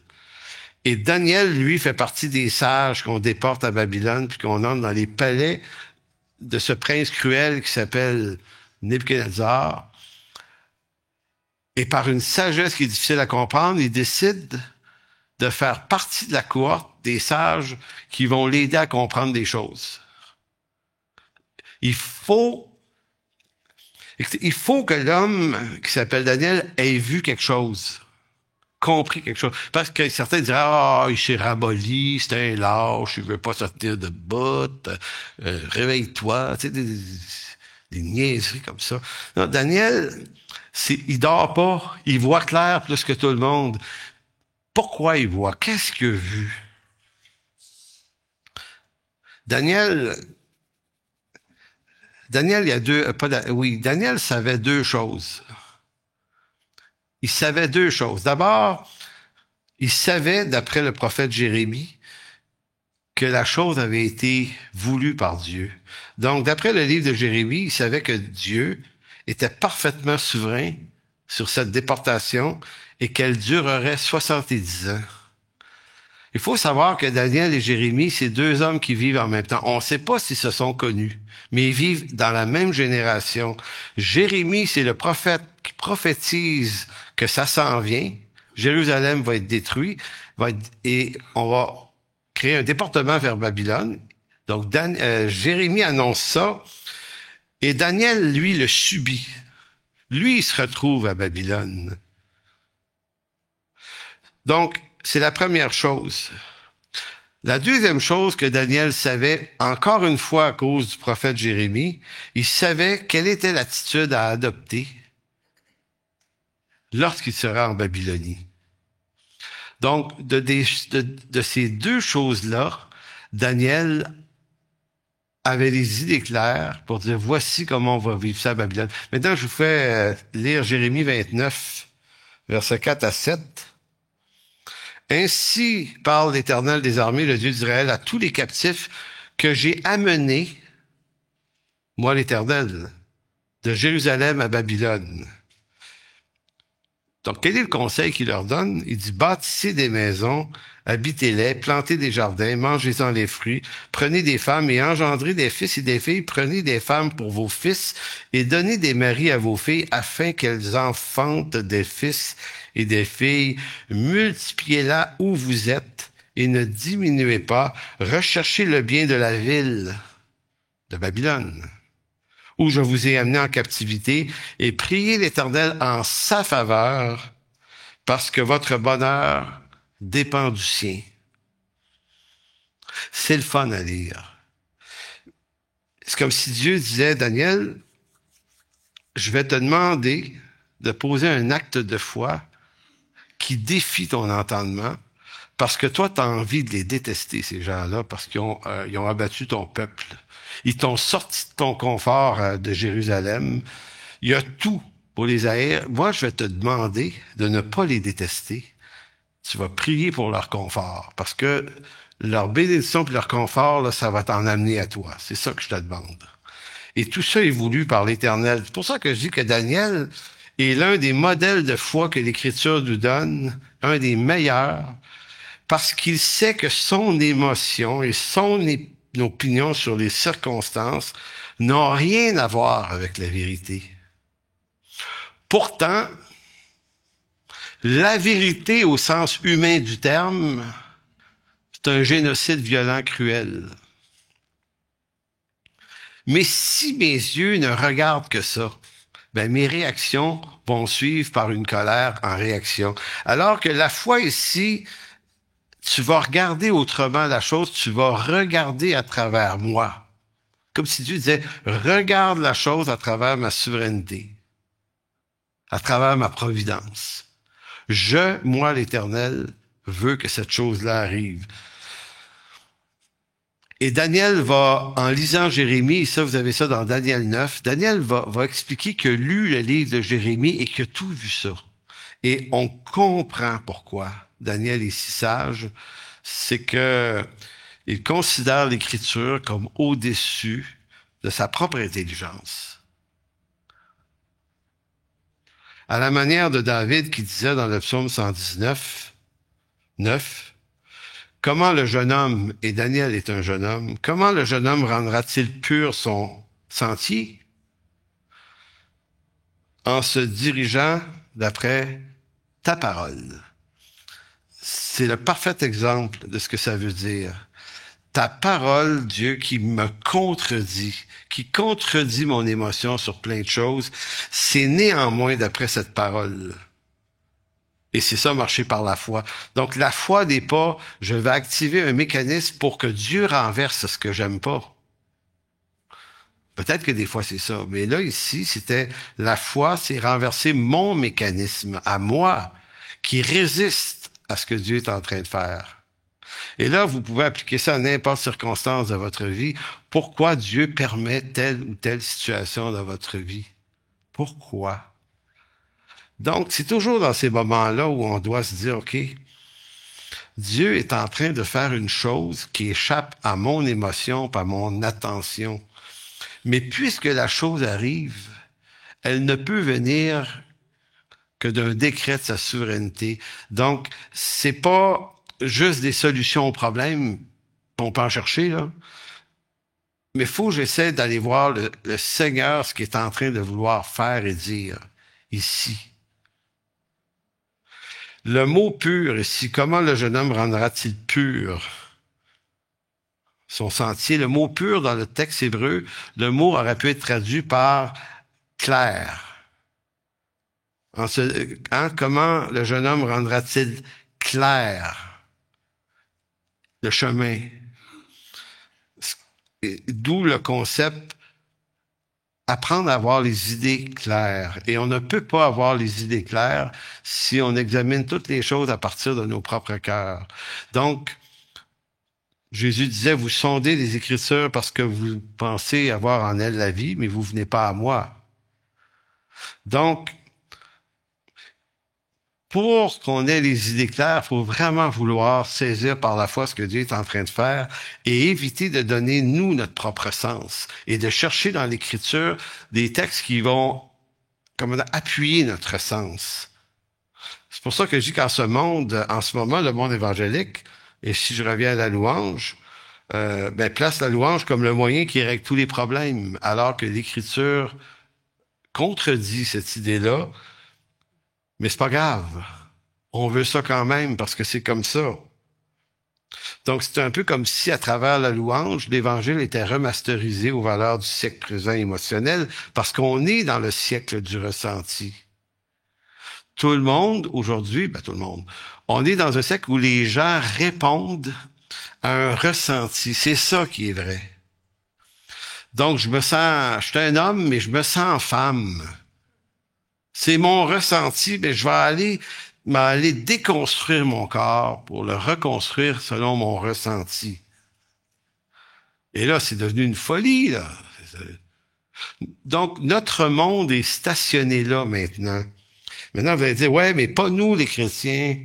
A: Et Daniel, lui, fait partie des sages qu'on déporte à Babylone, puis qu'on entre dans les palais de ce prince cruel qui s'appelle Nebuchadnezzar. Et par une sagesse qui est difficile à comprendre, il décide de faire partie de la cohorte des sages qui vont l'aider à comprendre des choses. Il faut que l'homme qui s'appelle Daniel ait vu quelque chose, compris quelque chose. Parce que certains diraient, ah, il s'est ramolli, c'est un lâche, il veut pas sortir de botte, réveille-toi, tu sais, des niaiseries comme ça. Non, Daniel, il dort pas, il voit clair plus que tout le monde. Pourquoi il voit? Qu'est-ce qu'il a vu? Daniel, il y a Daniel savait deux choses. Il savait deux choses. D'abord, il savait, d'après le prophète Jérémie, que la chose avait été voulue par Dieu. Donc, d'après le livre de Jérémie, il savait que Dieu était parfaitement souverain sur cette déportation et qu'elle durerait 70 ans. Il faut savoir que Daniel et Jérémie, c'est deux hommes qui vivent en même temps. On ne sait pas s'ils se sont connus, mais ils vivent dans la même génération. Jérémie, c'est le prophète qui prophétise que ça s'en vient. Jérusalem va être détruit, et on va créer un déportement vers Babylone. Donc, Jérémie annonce ça, et Daniel, lui, le subit. Lui, il se retrouve à Babylone. Donc, c'est la première chose. La deuxième chose que Daniel savait, encore une fois à cause du prophète Jérémie, il savait quelle était l'attitude à adopter lorsqu'il sera en Babylonie. Donc, de ces deux choses-là, Daniel avait des idées claires pour dire, voici comment on va vivre ça à Babylone. Maintenant, je vous fais lire Jérémie 29, versets 4 à 7. Ainsi parle l'Éternel des armées, le Dieu d'Israël, à tous les captifs que j'ai amenés, moi l'Éternel, de Jérusalem à Babylone. Donc, quel est le conseil qu'il leur donne? Il dit, bâtissez des maisons, habitez-les, plantez des jardins, mangez-en les fruits, prenez des femmes et engendrez des fils et des filles, prenez des femmes pour vos fils et donnez des maris à vos filles afin qu'elles enfantent des fils et des filles. Multipliez-la où vous êtes et ne diminuez pas. Recherchez le bien de la ville de Babylone, où je vous ai amené en captivité, et priez l'Éternel en sa faveur, parce que votre bonheur dépend du sien. C'est le fun à lire. C'est comme si Dieu disait, Daniel, je vais te demander de poser un acte de foi qui défie ton entendement, parce que toi, tu as envie de les détester, ces gens-là, parce qu'ils ont abattu ton peuple. Ils t'ont sorti de ton confort de Jérusalem. Il y a tout pour les haïr. Moi, je vais te demander de ne pas les détester. Tu vas prier pour leur confort, parce que leur bénédiction et leur confort, là, ça va t'en amener à toi. C'est ça que je te demande. Et tout ça est voulu par l'Éternel. C'est pour ça que je dis que Daniel est l'un des modèles de foi que l'Écriture nous donne, un des meilleurs, parce qu'il sait que son émotion et son opinion sur les circonstances n'ont rien à voir avec la vérité. Pourtant, la vérité au sens humain du terme, c'est un génocide violent, cruel. Mais si mes yeux ne regardent que ça, ben mes réactions vont suivre par une colère en réaction. Alors que la foi ici, tu vas regarder autrement la chose, tu vas regarder à travers moi. Comme si Dieu disait, regarde la chose à travers ma souveraineté, à travers ma providence. Moi l'Éternel, veux que cette chose-là arrive. Et Daniel va, en lisant Jérémie, et ça, vous avez ça dans Daniel 9, Daniel va expliquer qu'il a lu le livre de Jérémie et qu'il a tout vu ça. Et on comprend pourquoi Daniel est si sage, c'est que il considère l'Écriture comme au-dessus de sa propre intelligence. À la manière de David qui disait dans le psaume 119, 9, Comment le jeune homme, et Daniel est un jeune homme, comment le jeune homme rendra-t-il pur son sentier? En se dirigeant d'après ta parole. C'est le parfait exemple de ce que ça veut dire. Ta parole, Dieu, qui me contredit, qui contredit mon émotion sur plein de choses, c'est néanmoins d'après cette parole. Et c'est ça, marcher par la foi. Donc, la foi n'est pas, je vais activer un mécanisme pour que Dieu renverse ce que j'aime pas. Peut-être que des fois, c'est ça. Mais là, ici, c'était la foi, c'est renverser mon mécanisme à moi, qui résiste à ce que Dieu est en train de faire. Et là, vous pouvez appliquer ça à n'importe circonstance de votre vie. Pourquoi Dieu permet telle ou telle situation dans votre vie? Pourquoi? Donc, c'est toujours dans ces moments-là où on doit se dire, OK, Dieu est en train de faire une chose qui échappe à mon émotion, à mon attention. Mais puisque la chose arrive, elle ne peut venir que d'un décret de sa souveraineté. Donc, c'est pas juste des solutions aux problèmes qu'on peut en chercher, là. Mais il faut que j'essaie d'aller voir le Seigneur, ce qu'il est en train de vouloir faire et dire ici. Le mot pur ici, comment le jeune homme rendra-t-il pur son sentier? Le mot pur dans le texte hébreu, le mot aurait pu être traduit par clair. Comment le jeune homme rendra-t-il clair le chemin? D'où le concept apprendre à avoir les idées claires. Et on ne peut pas avoir les idées claires si on examine toutes les choses à partir de nos propres cœurs. Donc, Jésus disait, vous sondez les Écritures parce que vous pensez avoir en elles la vie, mais vous venez pas à moi. Donc, pour qu'on ait les idées claires, il faut vraiment vouloir saisir par la foi ce que Dieu est en train de faire et éviter de donner, nous, notre propre sens et de chercher dans l'Écriture des textes qui vont appuyer notre sens. C'est pour ça que je dis qu'en ce monde, en ce moment, le monde évangélique, et si je reviens à la louange, place la louange comme le moyen qui règle tous les problèmes, alors que l'Écriture contredit cette idée-là. Mais c'est pas grave. On veut ça quand même parce que c'est comme ça. Donc, c'est un peu comme si, à travers la louange, l'Évangile était remasterisé aux valeurs du siècle présent émotionnel parce qu'on est dans le siècle du ressenti. Tout le monde, aujourd'hui, tout le monde, on est dans un siècle où les gens répondent à un ressenti. C'est ça qui est vrai. Donc, je suis un homme, mais je me sens femme. C'est mon ressenti, mais je vais aller déconstruire mon corps pour le reconstruire selon mon ressenti. Et là, c'est devenu une folie, là. Donc, notre monde est stationné là maintenant. Maintenant, vous allez dire, ouais, mais pas nous, les chrétiens.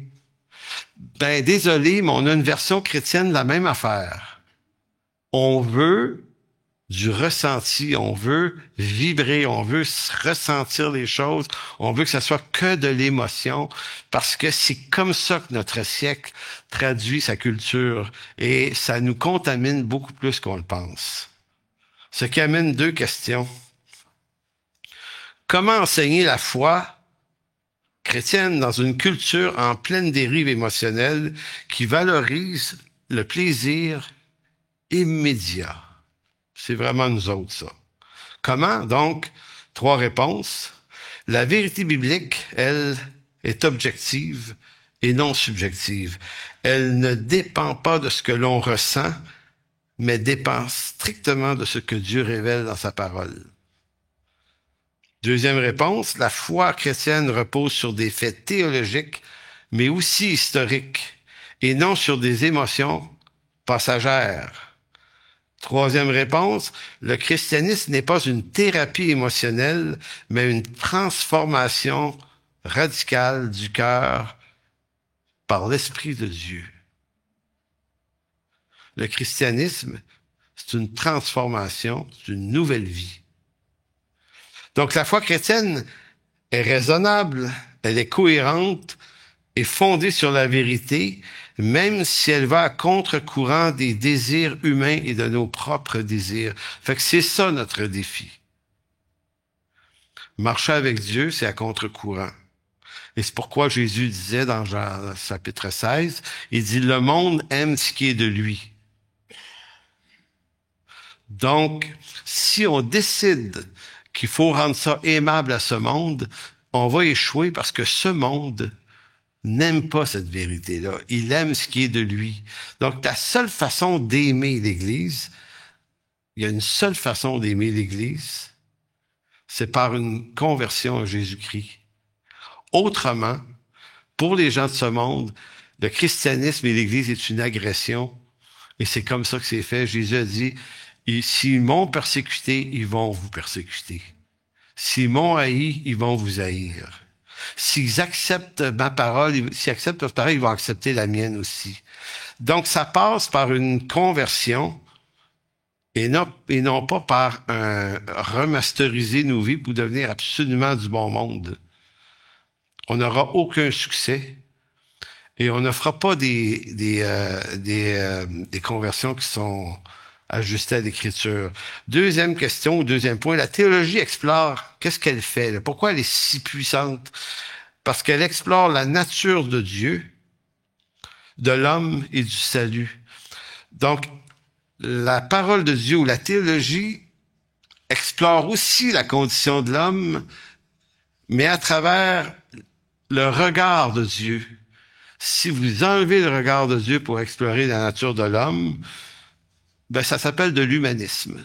A: Désolé, mais on a une version chrétienne de la même affaire. On veut du ressenti, on veut vibrer, on veut ressentir les choses, on veut que ça soit que de l'émotion, parce que c'est comme ça que notre siècle traduit sa culture, et ça nous contamine beaucoup plus qu'on le pense. Ce qui amène deux questions. Comment enseigner la foi chrétienne dans une culture en pleine dérive émotionnelle qui valorise le plaisir immédiat? C'est vraiment nous autres, ça. Comment? Donc, 3 réponses. La vérité biblique, elle, est objective et non subjective. Elle ne dépend pas de ce que l'on ressent, mais dépend strictement de ce que Dieu révèle dans sa parole. Deuxième réponse, la foi chrétienne repose sur des faits théologiques, mais aussi historiques, et non sur des émotions passagères. Troisième réponse, le christianisme n'est pas une thérapie émotionnelle, mais une transformation radicale du cœur par l'Esprit de Dieu. Le christianisme, c'est une transformation, c'est une nouvelle vie. Donc la foi chrétienne est raisonnable, elle est cohérente, est fondée sur la vérité, même si elle va à contre-courant des désirs humains et de nos propres désirs. Fait que c'est ça notre défi. Marcher avec Dieu, c'est à contre-courant. Et c'est pourquoi Jésus disait dans Jean chapitre 16, il dit, le monde aime ce qui est de lui. Donc, si on décide qu'il faut rendre ça aimable à ce monde, on va échouer parce que ce monde n'aime pas cette vérité-là. Il aime ce qui est de lui. Donc, la seule façon d'aimer l'Église, il y a une seule façon d'aimer l'Église, c'est par une conversion à Jésus-Christ. Autrement, pour les gens de ce monde, le christianisme et l'Église est une agression. Et c'est comme ça que c'est fait. Jésus a dit, s'ils m'ont persécuté, ils vont vous persécuter. S'ils m'ont haï, ils vont vous haïr. S'ils acceptent ma parole, s'ils acceptent votre parole, ils vont accepter la mienne aussi. Donc, ça passe par une conversion et non pas par remasteriser nos vies pour devenir absolument du bon monde. On n'aura aucun succès et on ne fera pas des conversions qui sont ajustées à l'Écriture. Deuxième question, deuxième point, la théologie explore, qu'est-ce qu'elle fait, là? Pourquoi elle est si puissante? Parce qu'elle explore la nature de Dieu, de l'homme et du salut. Donc, la parole de Dieu ou la théologie explore aussi la condition de l'homme, mais à travers le regard de Dieu. Si vous enlevez le regard de Dieu pour explorer la nature de l'homme, ben ça s'appelle de l'humanisme.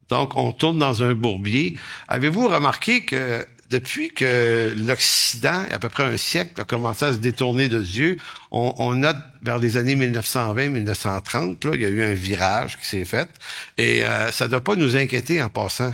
A: Donc, on tourne dans un bourbier. Avez-vous remarqué que depuis que l'Occident, à peu près un siècle, a commencé à se détourner de Dieu, on note vers les années 1920-1930, là, il y a eu un virage qui s'est fait, et ça ne doit pas nous inquiéter en passant.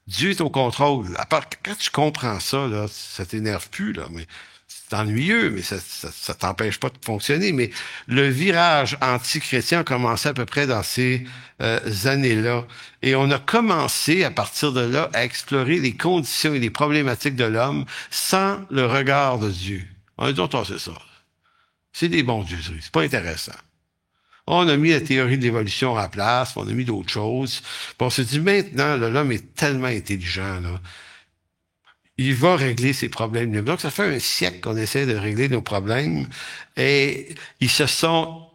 A: Dieu est au contrôle. À part quand tu comprends ça, là, ça t'énerve plus, là, mais c'est ennuyeux, mais ça t'empêche pas de fonctionner. Mais le virage anti-chrétien a commencé à peu près dans ces années-là. Et on a commencé, à partir de là, à explorer les conditions et les problématiques de l'homme sans le regard de Dieu. On a dit, oh, c'est ça. C'est des bons dieux, c'est pas intéressant. On a mis la théorie de l'évolution à la place, on a mis d'autres choses. Puis on s'est dit, maintenant, là, l'homme est tellement intelligent, là. Il va régler ses problèmes. Donc, ça fait un siècle qu'on essaie de régler nos problèmes et ils se sont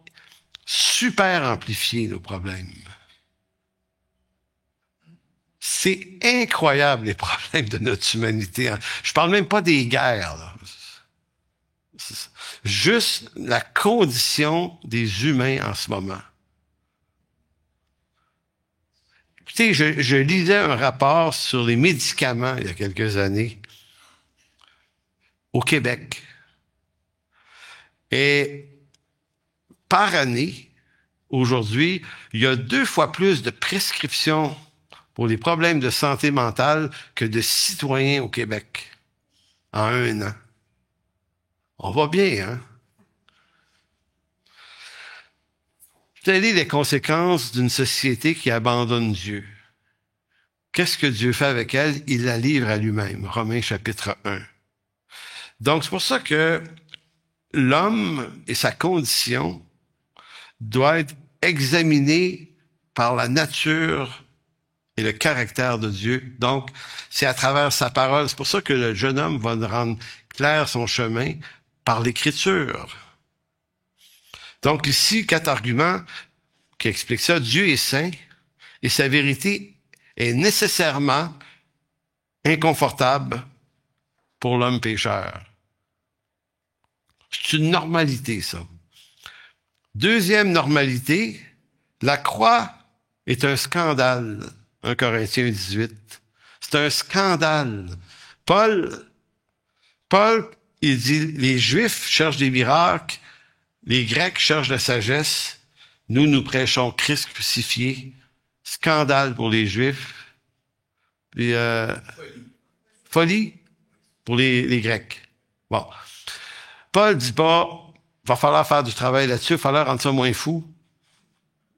A: super amplifiés, nos problèmes. C'est incroyable, les problèmes de notre humanité. Je parle même pas des guerres, là. Juste la condition des humains en ce moment. Écoutez, je lisais un rapport sur les médicaments il y a quelques années au Québec. Et par année, aujourd'hui, il y a 2 fois plus de prescriptions pour les problèmes de santé mentale que de citoyens au Québec en 1 an. On va bien, hein? Quelles sont les conséquences d'une société qui abandonne Dieu? Qu'est-ce que Dieu fait avec elle? Il la livre à lui-même. Romains chapitre 1. Donc, c'est pour ça que l'homme et sa condition doivent être examinés par la nature et le caractère de Dieu. Donc, c'est à travers sa parole. C'est pour ça que le jeune homme va rendre clair son chemin par l'Écriture. Donc ici, 4 arguments qui expliquent ça. Dieu est saint et sa vérité est nécessairement inconfortable pour l'homme pécheur. C'est une normalité, ça. Deuxième normalité, la croix est un scandale. 1 Corinthiens 18. C'est un scandale. Paul, il dit, les Juifs cherchent des miracles, les Grecs cherchent la sagesse. Nous prêchons Christ crucifié. Scandale pour les Juifs. Puis, folie pour les Grecs. Bon. Paul dit pas, va falloir faire du travail là-dessus, il va falloir rendre ça moins fou.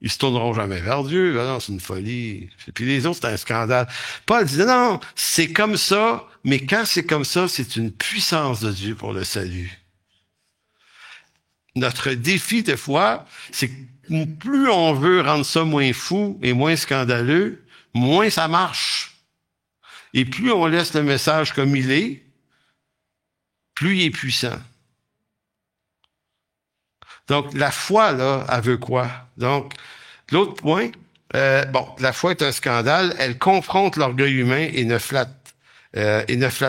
A: Ils se tourneront jamais vers Dieu. Ben non, c'est une folie. Puis les autres, c'est un scandale. Paul dit, non, c'est comme ça, mais quand c'est comme ça, c'est une puissance de Dieu pour le salut. Notre défi de foi, c'est que plus on veut rendre ça moins fou et moins scandaleux, moins ça marche. Et plus on laisse le message comme il est, plus il est puissant. Donc, la foi, là, elle veut quoi? Donc, l'autre point, la foi est un scandale, elle confronte l'orgueil humain et ne flatte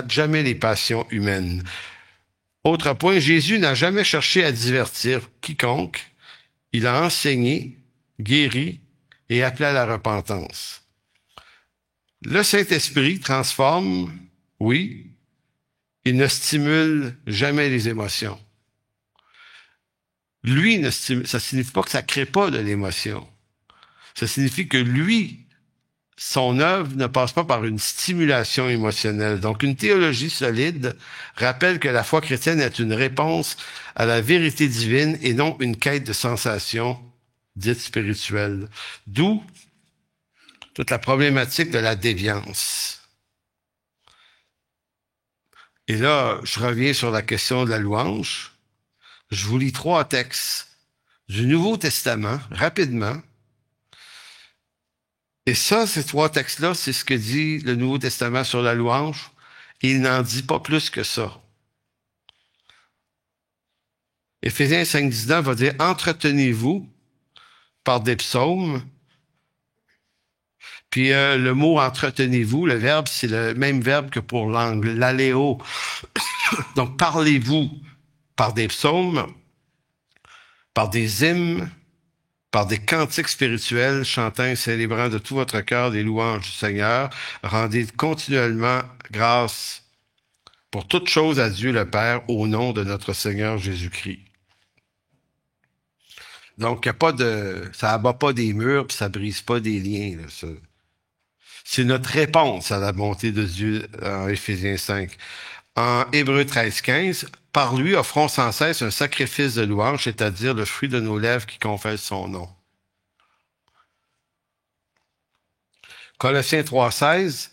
A: jamais les passions humaines. Autre point, Jésus n'a jamais cherché à divertir quiconque. Il a enseigné, guéri et appelé à la repentance. Le Saint-Esprit transforme, oui, il ne stimule jamais les émotions. Lui, ça signifie pas que ça crée pas de l'émotion. Ça signifie que lui, son œuvre ne passe pas par une stimulation émotionnelle. Donc, une théologie solide rappelle que la foi chrétienne est une réponse à la vérité divine et non une quête de sensations dites spirituelles. D'où toute la problématique de la déviance. Et là, je reviens sur la question de la louange. Je vous lis 3 textes du Nouveau Testament, rapidement. Et ça, ces 3 textes-là, c'est ce que dit le Nouveau Testament sur la louange. Et il n'en dit pas plus que ça. Éphésiens 5,19 va dire « Entretenez-vous par des psaumes ». Puis le mot « entretenez-vous », le verbe, c'est le même verbe que pour langue, l'aléo. Donc, parlez-vous par des psaumes, par des hymnes, par des cantiques spirituels, chantant et célébrant de tout votre cœur des louanges du Seigneur. Rendez continuellement grâce pour toutes choses à Dieu le Père au nom de notre Seigneur Jésus-Christ. Donc, ça abat pas des murs, puis ça brise pas des liens. Là, ça. C'est notre réponse à la bonté de Dieu en Éphésiens 5. En Hébreux 13,15, par lui offrons sans cesse un sacrifice de louange, c'est-à-dire le fruit de nos lèvres qui confesse son nom. Colossiens 3,16,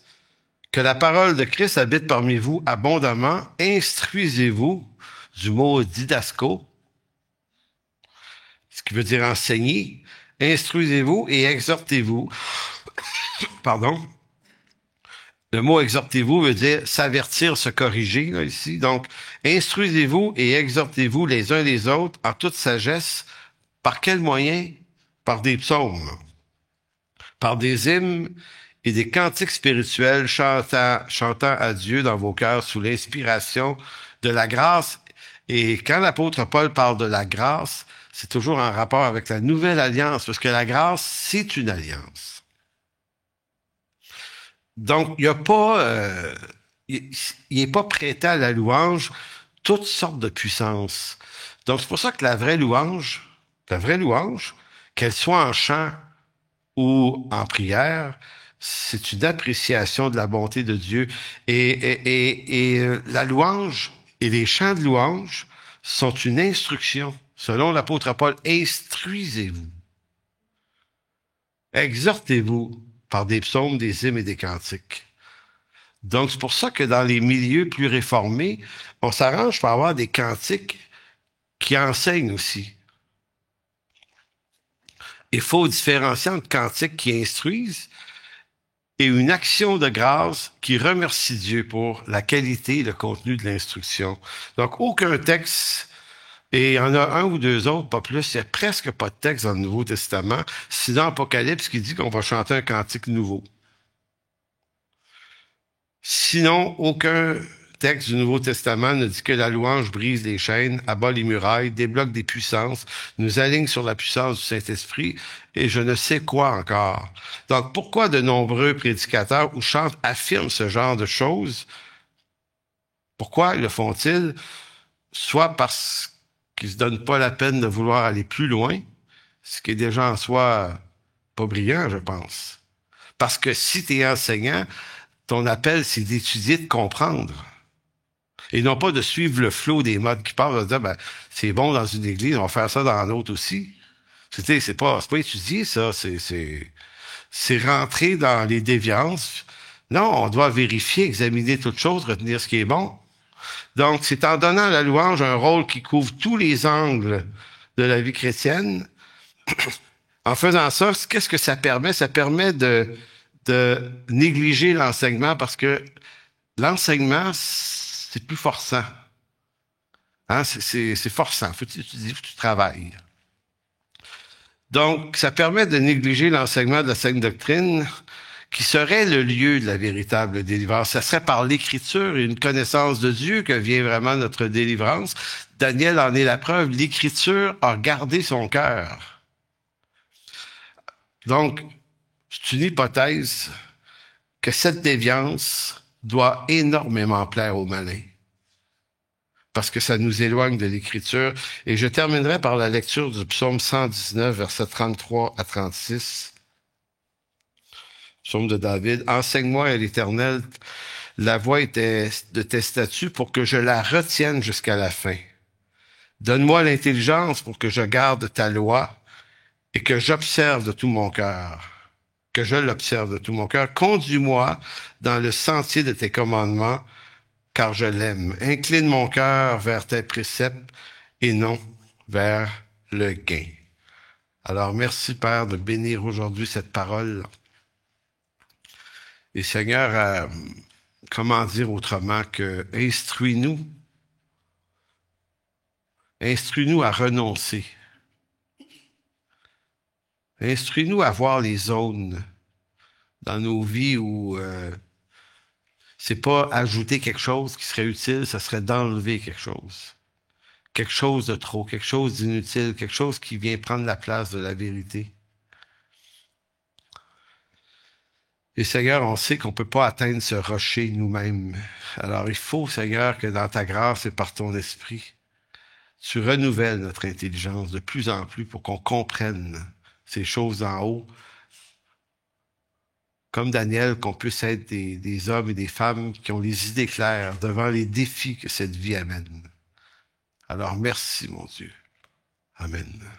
A: que la parole de Christ habite parmi vous abondamment, instruisez-vous, du mot didasco, ce qui veut dire enseigner, instruisez-vous et exhortez-vous. Pardon. Le mot exhortez-vous veut dire s'avertir, se corriger, là, ici. Donc, instruisez-vous et exhortez-vous les uns les autres en toute sagesse. Par quel moyen? Par des psaumes, par des hymnes et des cantiques spirituels chantant à Dieu dans vos cœurs sous l'inspiration de la grâce. Et quand l'apôtre Paul parle de la grâce, c'est toujours en rapport avec la nouvelle alliance, parce que la grâce, c'est une alliance. Donc, il n'est pas prêté à la louange toutes sortes de puissances. Donc, c'est pour ça que la vraie louange, qu'elle soit en chant ou en prière, c'est une appréciation de la bonté de Dieu. Et la louange et les chants de louange sont une instruction. Selon l'apôtre Paul, instruisez-vous. Exhortez-vous par des psaumes, des hymnes et des cantiques. Donc, c'est pour ça que dans les milieux plus réformés, on s'arrange pour avoir des cantiques qui enseignent aussi. Il faut différencier entre cantiques qui instruisent et une action de grâce qui remercie Dieu pour la qualité et le contenu de l'instruction. Donc, aucun texte, et il y en a un ou deux autres, pas plus, il n'y a presque pas de texte dans le Nouveau Testament, sinon Apocalypse qui dit qu'on va chanter un cantique nouveau. Sinon, aucun texte du Nouveau Testament ne dit que la louange brise les chaînes, abat les murailles, débloque des puissances, nous aligne sur la puissance du Saint-Esprit, et je ne sais quoi encore. Donc, pourquoi de nombreux prédicateurs ou chantres affirment ce genre de choses? Pourquoi le font-ils? Soit parce qu'ils ne se donnent pas la peine de vouloir aller plus loin, ce qui est déjà en soi pas brillant, je pense. Parce que si tu es enseignant, ton appel, c'est d'étudier, de comprendre. Et non pas de suivre le flot des modes qui parlent, de dire, ben, c'est bon dans une église, on va faire ça dans l'autre aussi. C'est pas étudié, ça. C'est rentrer dans les déviances. Non, on doit vérifier, examiner toutes choses, retenir ce qui est bon. Donc, c'est en donnant à la louange un rôle qui couvre tous les angles de la vie chrétienne. En faisant ça, qu'est-ce que ça permet? Ça permet de négliger l'enseignement parce que l'enseignement, c'est plus forçant. Hein? C'est forçant. Faut que tu étudies, faut que tu travailles. Donc, ça permet de négliger l'enseignement de la sainte doctrine qui serait le lieu de la véritable délivrance. Ça serait par l'écriture et une connaissance de Dieu que vient vraiment notre délivrance. Daniel en est la preuve. L'écriture a gardé son cœur. Donc, c'est une hypothèse que cette déviance doit énormément plaire aux malins. Parce que ça nous éloigne de l'Écriture. Et je terminerai par la lecture du psaume 119, versets 33 à 36. Psaume de David. Enseigne-moi, à l'Éternel, la voie de tes statuts pour que je la retienne jusqu'à la fin. Donne-moi l'intelligence pour que je garde ta loi et que j'observe de tout mon cœur. Que je l'observe de tout mon cœur. Conduis-moi dans le sentier de tes commandements, car je l'aime. Incline mon cœur vers tes préceptes et non vers le gain. Alors, merci, Père, de bénir aujourd'hui cette parole. Et Seigneur, comment dire autrement que instruis-nous à renoncer. Instruis-nous à voir les zones dans nos vies où c'est pas ajouter quelque chose qui serait utile, ça serait d'enlever quelque chose. Quelque chose de trop, quelque chose d'inutile, quelque chose qui vient prendre la place de la vérité. Et Seigneur, on sait qu'on ne peut pas atteindre ce rocher nous-mêmes. Alors il faut, Seigneur, que dans ta grâce et par ton esprit, tu renouvelles notre intelligence de plus en plus pour qu'on comprenne ces choses en haut. Comme Daniel, qu'on puisse être des hommes et des femmes qui ont les idées claires devant les défis que cette vie amène. Alors merci, mon Dieu. Amen.